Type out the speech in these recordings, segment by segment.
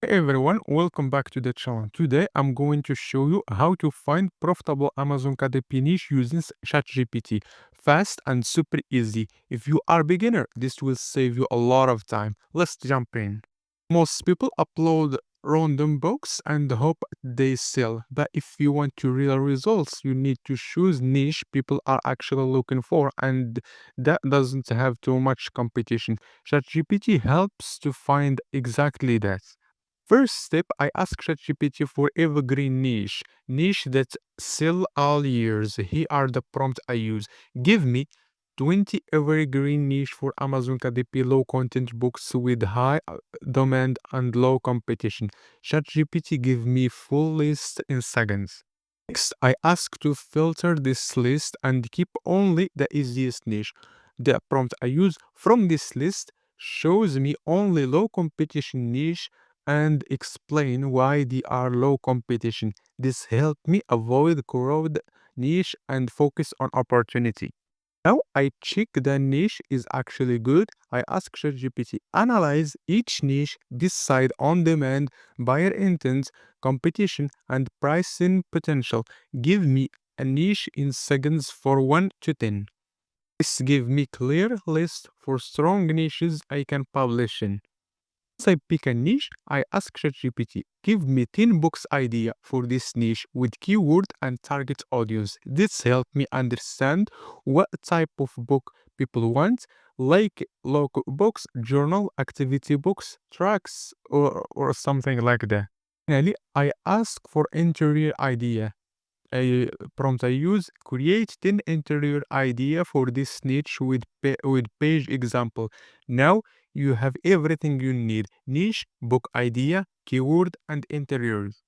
Hey everyone, welcome back to the channel. Today I'm going to show you how to find profitable Amazon KDP niche using ChatGPT. Fast and super easy. If you are beginner, this will save you a lot of time. Let's jump in. Most people upload random books and hope they sell. But if you want to real results, you need to choose niche people are actually looking for, and that doesn't have too much competition. ChatGPT helps to find exactly that. First step, I ask ChatGPT for evergreen niche that sell all years. Here are the prompt I use. Give me 20 evergreen niche for Amazon KDP low content books with high demand and low competition. ChatGPT give me full list in seconds. Next, I ask to filter this list and keep only the easiest niche. The prompt I use from this list shows me only low competition niche and explain why they are low competition. This helped me avoid crowd niche and focus on opportunity. Now I check the niche is actually good. I ask ChatGPT analyze each niche, decide on demand, buyer intent, competition, and pricing potential. Give me a niche in seconds for 1 to 10. This give me clear list for strong niches I can publish in. Once I pick a niche, I ask ChatGPT, give me 10 books idea for this niche with keyword and target audience. This helped me understand what type of book people want, like local books, journal, activity books, tracks, or something like that. Finally, I ask for interior idea. A prompt I use, create 10 interior idea for this niche with page example. Now you have everything you need: niche, book idea, keyword, and interiors.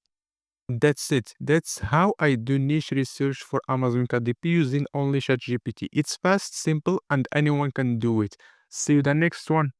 That's it. That's how I do niche research for Amazon KDP using only ChatGPT. It's fast, simple, and anyone can do it. See you the next one.